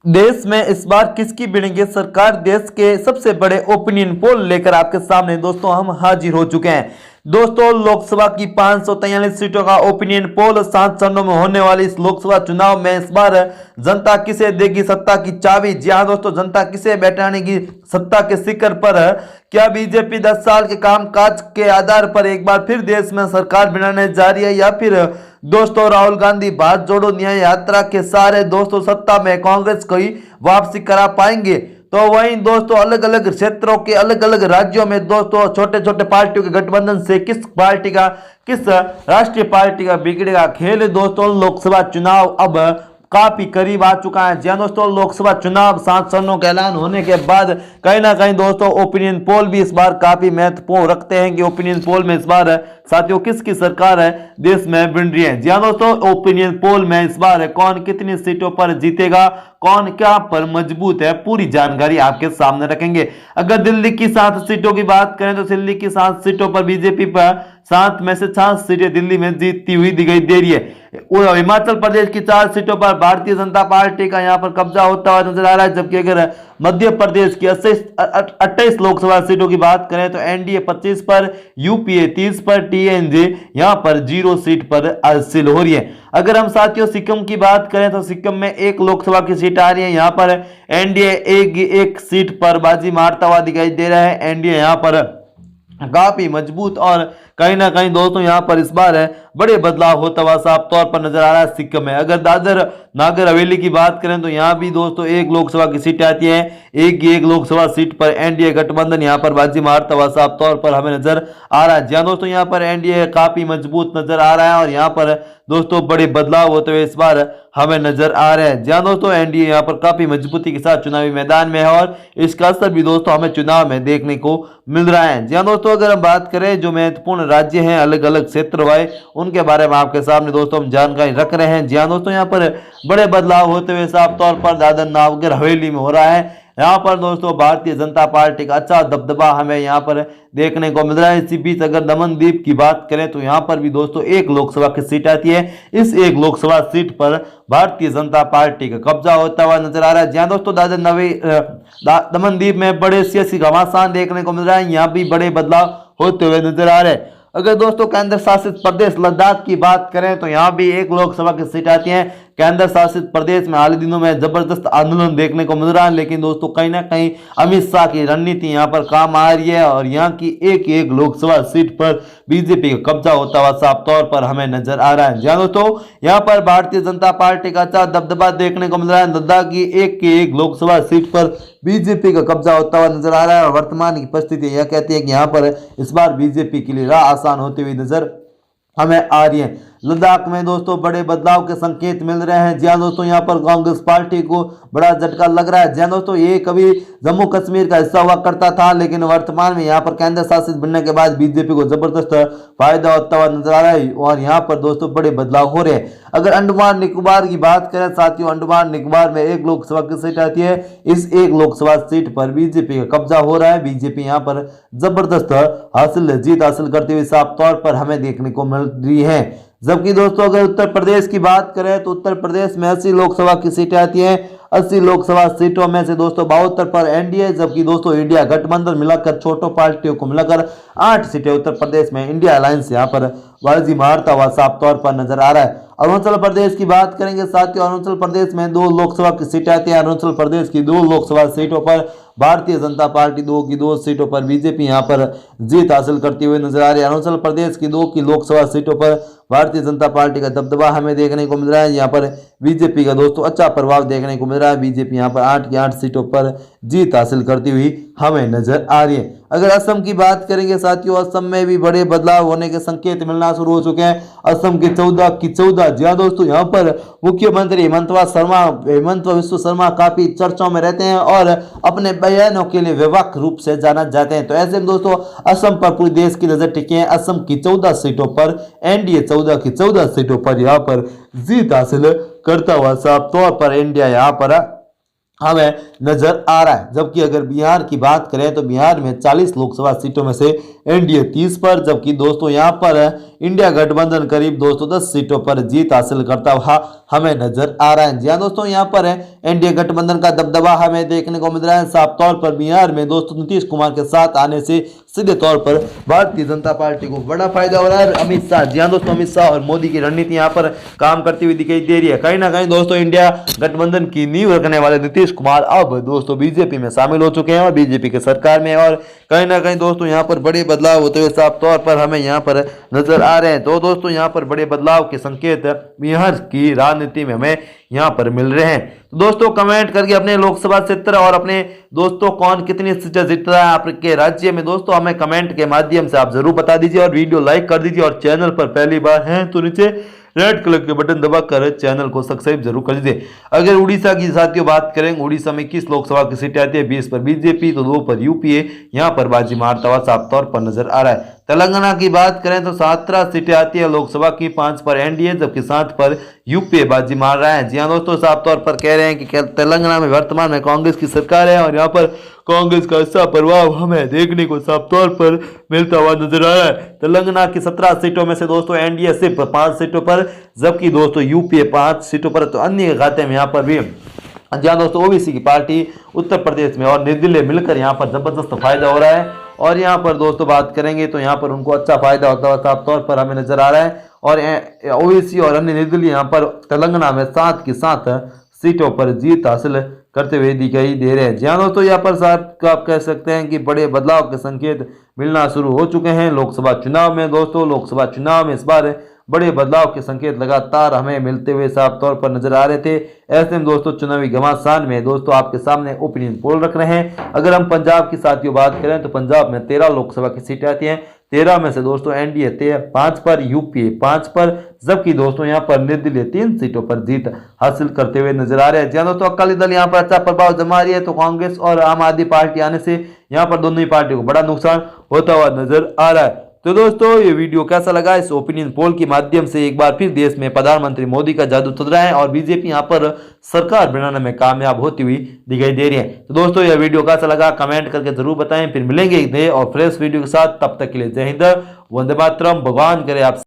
देश में इस बार किसकी बनेगी सरकार, देश के सबसे बड़े ओपिनियन पोल लेकर आपके सामने दोस्तों हम हाजिर हो चुके हैं। दोस्तों लोकसभा की 543 सीटों का ओपिनियन पोल 7 चरणों में होने वाली इस लोकसभा चुनाव में इस बार जनता किसे देगी सत्ता की चाबी। जी हां दोस्तों, जनता किसे बैठानेगी सत्ता के शिखर पर। क्या बीजेपी 10 साल के कामकाज के आधार पर एक बार फिर देश में सरकार बनाने जा रही है, या फिर दोस्तों राहुल गांधी भारत जोड़ो न्याय यात्रा के सारे दोस्तों सत्ता में कांग्रेस को ही वापसी करा पाएंगे। तो वहीं दोस्तों अलग अलग क्षेत्रों के अलग अलग राज्यों में दोस्तों छोटे छोटे पार्टियों के गठबंधन से किस पार्टी का, किस राष्ट्रीय पार्टी का बिगड़ेगा खेल। दोस्तों लोकसभा चुनाव अब काफी करीब आ चुका है। जी हाँ दोस्तों, लोकसभा चुनाव 7 चरणों का ऐलान होने के बाद कहीं ना कहीं दोस्तों ओपिनियन पोल भी इस बार काफी महत्वपूर्ण रखते हैं कि ओपिनियन पोल में इस बार साथियों किसकी सरकार है देश में बन रही है। जी हाँ दोस्तों, ओपिनियन पोल में इस बार कौन कितनी सीटों पर जीतेगा, कौन क्या पर मजबूत है, पूरी जानकारी आपके सामने रखेंगे। अगर दिल्ली की 7 सीटों की बात करें तो दिल्ली की 7 सीटों पर बीजेपी पर 7 में से 6 सीटें दिल्ली में जीतती हुई दिखाई दे रही है। हिमाचल प्रदेश की 4 सीटों पर भारतीय जनता पार्टी का यहां पर कब्जा होता हुआ नजर आ रहा है, जबकि अगर मध्य प्रदेश की 28 लोकसभा सीटों की बात करें तो एनडीए 25 पर, यूपीए 30 पर, टीएनजे यहां पर 0 सीट पर हासिल हो रही है। अगर हम साथियों सिक्किम की बात करें तो सिक्किम में 1 लोकसभा की सीट आ रही है, यहां पर एनडीए एक सीट पर बाजी मारता हुआ दिखाई दे रहा है। एनडीए यहां पर काफी मजबूत और कहीं ना कहीं दोस्तों यहां पर इस बार बड़े बदलाव होता हुआ साफ तौर पर नजर आ रहा है सिक्किम में। अगर दादर नागर हवेली की बात करें तो यहां भी दोस्तों 1 लोकसभा की सीट आती है, एक लोकसभा सीट पर एनडीए गठबंधन यहां पर बाजी मारता हुआ साफ तौर पर हमें नजर आ रहा है। जहां दोस्तों यहां पर एनडीए काफी मजबूत नजर आ रहा है और यहां पर दोस्तों बड़े बदलाव होते हुए इस बार हमें नजर आ रहे हैं। जहां दोस्तों एनडीए यहां पर काफी मजबूती के साथ चुनावी मैदान में है और इसका असर भी दोस्तों हमें चुनाव में देखने को मिल रहा है। जहां दोस्तों अगर हम बात करें जो महत्वपूर्ण राज्य हैं अलग अलग क्षेत्र वाले, उनके बारे में आपके सामने दोस्तों हम जानकारी रख रहे हैं। जी हाँ दोस्तों, यहाँ पर बड़े बदलाव होते हुए साफ तौर पर दादर नागर हवेली में हो रहा है। यहाँ पर दोस्तों भारतीय जनता पार्टी का अच्छा दबदबा हमें यहाँ पर देखने को मिल रहा है। इसी बीच अगर दमनदीप की बात करें तो यहाँ पर भी दोस्तों 1 लोकसभा की सीट आती है, इस 1 लोकसभा सीट पर भारतीय जनता पार्टी का कब्जा होता हुआ नजर आ रहा है। जहां दोस्तों दमनदीप में बड़े सियासी घमासान देखने को मिल रहा है, यहाँ भी बड़े बदलाव होते हुए नजर आ रहे हैं। अगर दोस्तों केंद्र शासित प्रदेश लद्दाख की बात करें तो यहाँ भी 1 लोकसभा की सीट आती है। केंद्र शासित प्रदेश में हाल ही दिनों में जबरदस्त आंदोलन देखने को मिल रहा है, लेकिन दोस्तों कहीं ना कहीं अमित शाह की रणनीति यहाँ पर काम आ रही है और यहाँ की एक लोकसभा सीट पर बीजेपी का कब्जा होता हुआ साफ तौर पर हमें नजर आ रहा है। जहां दोस्तों यहाँ पर भारतीय जनता पार्टी का अच्छा दबदबा देखने को मिल रहा है। लद्दाख की एक लोकसभा सीट पर बीजेपी का कब्जा होता हुआ नजर आ रहा है और वर्तमान की परिस्थिति यह कहती है कि यहाँ पर इस बार बीजेपी के लिए राह आसान होती हुई नजर हमें आ रही है। लद्दाख में दोस्तों बड़े बदलाव के संकेत मिल रहे हैं। जी हाँ दोस्तों, यहाँ पर कांग्रेस पार्टी को बड़ा झटका लग रहा है। जी हाँ दोस्तों, ये कभी जम्मू कश्मीर का हिस्सा हुआ करता था, लेकिन वर्तमान में यहाँ पर केंद्र शासित बनने के बाद बीजेपी को जबरदस्त फायदा होता हुआ नजर आ रहा है और यहाँ पर दोस्तों बड़े बदलाव हो रहे हैं। अगर अंडमान निकोबार की बात करें साथियों, अंडमान निकोबार में 1 लोकसभा की सीट आती है, इस 1 लोकसभा सीट पर बीजेपी का कब्जा हो रहा है। बीजेपी यहाँ पर जबरदस्त जीत हासिल करते हुए साफ तौर पर हमें देखने को मिल रही है। जबकि दोस्तों अगर उत्तर प्रदेश की बात करें तो उत्तर प्रदेश में 80 लोकसभा की सीटें आती हैं। 80 लोकसभा सीटों में से दोस्तों 72 पर एनडीए, जबकि दोस्तों इंडिया गठबंधन मिलाकर छोटों पार्टियों को मिलाकर 8 सीटें उत्तर प्रदेश में इंडिया अलायंस यहां पर बाजी मारता हुआ साफ तौर पर नजर आ रहा है। अरुणाचल प्रदेश की बात करेंगे साथियों, अरुणाचल प्रदेश में 2 लोकसभा की सीटें आती हैं। अरुणाचल प्रदेश की 2 लोकसभा सीटों पर भारतीय जनता पार्टी 2 सीटों पर बीजेपी यहां पर जीत हासिल करती हुई नजर आ रही है। अरुणाचल प्रदेश की 2 लोकसभा सीटों पर भारतीय जनता पार्टी का दबदबा हमें देखने को मिल रहा है। यहाँ पर बीजेपी का दोस्तों अच्छा प्रभाव देखने को मिल रहा है। बीजेपी यहाँ पर 8 की 8 सीटों पर जीत हासिल करती हुई हमें नजर आ रही है। अगर असम की बात करेंगे साथियों, असम में भी बड़े बदलाव होने के संकेत मिलना शुरू हो चुके हैं। असम की 14 की 14, जी हाँ दोस्तों, यहाँ पर मुख्यमंत्री हेमंत विश्व शर्मा काफी चर्चाओं में रहते हैं और अपने बयानों के लिए व्यापक रूप से जाना जाते हैं। तो ऐसे में दोस्तों असम पर पूरी देश की नजर टिकी है। असम की 14 सीटों पर एनडीए 14 की 14 सीटों पर यहाँ पर जीत हासिल करता हुआ साफ तौर पर इंडिया यहाँ पर हमें नजर आ रहा है। जबकि अगर बिहार की बात करें तो बिहार में 40 लोकसभा सीटों में से एनडीए 30 पर, जबकि दोस्तों यहाँ पर इंडिया गठबंधन करीब 210 सीटों पर जीत हासिल करता हुआ हमें नजर आ रहा है। जी हाँ दोस्तों, यहाँ पर एनडीए गठबंधन का दबदबा हमें देखने को मिल रहा है। साफ तौर पर बिहार में दोस्तों नीतीश कुमार के साथ आने से सीधे तौर पर भारतीय जनता पार्टी को बड़ा फायदा हो रहा है। अमित शाह, जी हाँ दोस्तों, अमित शाह और मोदी की रणनीति यहाँ पर काम करती हुई दिखाई दे रही है। कहीं ना कहीं दोस्तों इंडिया गठबंधन की नींव रखने वाले नीतीश कुमार अब दोस्तों बीजेपी में शामिल हो चुके हैं और बीजेपी के सरकार में, और कहीं ना कहीं दोस्तों यहाँ पर बड़े बदलाव होते हुए साफ तौर पर हमें यहाँ पर नजर आ रहे हैं। तो दोस्तों यहाँ पर बड़े बदलाव के संकेत बिहार की राजनीति में हमें यहाँ पर मिल रहे हैं। तो दोस्तों कमेंट करके अपने लोकसभा क्षेत्र और अपने दोस्तों कौन कितनी सीटें जीत रहा है आपके राज्य में, दोस्तों हमें कमेंट के माध्यम से आप जरूर बता दीजिए और वीडियो लाइक कर दीजिए, और चैनल पर पहली बार हैं तो नीचे रेड कलर के बटन दबाकर चैनल को सब्सक्राइब जरूर कर दीजिए। अगर उड़ीसा की साथियों बात करें, उड़ीसा में 21 लोकसभा की सीटें आती है, 20 पर बीजेपी तो 2 पर यूपीए यहाँ पर बाजी मारता हुआ साफ तौर पर नजर आ रहा है। तेलंगाना की बात करें तो 17 सीटें आती है लोकसभा की, 5 पर एनडीए जबकि 7 पर यूपीए बाजी मार रहा है। जी हाँ दोस्तों, साफ तौर पर कह रहे हैं कि तेलंगाना में वर्तमान में कांग्रेस की सरकार है और यहाँ पर कांग्रेस का अच्छा प्रभाव हमें देखने को साफ तौर पर मिलता हुआ नजर आ रहा है। तेलंगाना की 17 सीटों में से दोस्तों एनडीए सिर्फ 5 सीटों पर, जबकि दोस्तों यूपीए 5 सीटों पर, तो अन्य खाते में यहाँ पर भी जहाँ दोस्तों ओबीसी की पार्टी उत्तर प्रदेश में और नई दिल्ली मिलकर यहाँ पर जबरदस्त फायदा हो रहा है। और यहाँ पर दोस्तों बात करेंगे तो यहाँ पर उनको अच्छा फायदा होता हुआ साफ तौर पर हमें नजर आ रहा है। और ओबीसी और अन्य निर्दलीय यहाँ पर तेलंगाना में 7 की 7 सीटों पर जीत हासिल करते हुए दिखाई दे रहे हैं। जहाँ दोस्तों यहाँ पर साथ आप कह सकते हैं कि बड़े बदलाव के संकेत मिलना शुरू हो चुके हैं लोकसभा चुनाव में। दोस्तों लोकसभा चुनाव में इस बार बड़े बदलाव के संकेत लगातार हमें मिलते हुए साफ तौर पर नजर आ रहे थे। ऐसे में दोस्तों चुनावी घमासान में दोस्तों आपके सामने ओपिनियन पोल रख रहे हैं। अगर हम पंजाब की साथियों बात करें तो पंजाब में 13 लोकसभा की सीटें आती हैं, 13 में से दोस्तों एनडीए 5 पर, यूपीए 5 पर, जबकि दोस्तों यहाँ पर निर्दलीय 3 सीटों पर जीत हासिल करते हुए नजर आ रहे हैं। जहाँ दोस्तों अकाली दल यहाँ पर अच्छा प्रभाव जमा रही है, तो कांग्रेस और आम आदमी पार्टी आने से यहाँ पर दोनों ही पार्टियों को बड़ा नुकसान होता हुआ नजर आ रहा है। तो दोस्तों ये वीडियो कैसा लगा, इस ओपिनियन पोल के माध्यम से एक बार फिर देश में प्रधानमंत्री मोदी का जादू चल रहा है और बीजेपी यहाँ पर सरकार बनाने में कामयाब होती हुई दिखाई दे रही है। तो दोस्तों ये वीडियो कैसा लगा कमेंट करके जरूर बताएं। फिर मिलेंगे एक नए और फ्रेश वीडियो के साथ, तब तक के लिए जय हिंद, वंदे मातरम। भगवान करे आप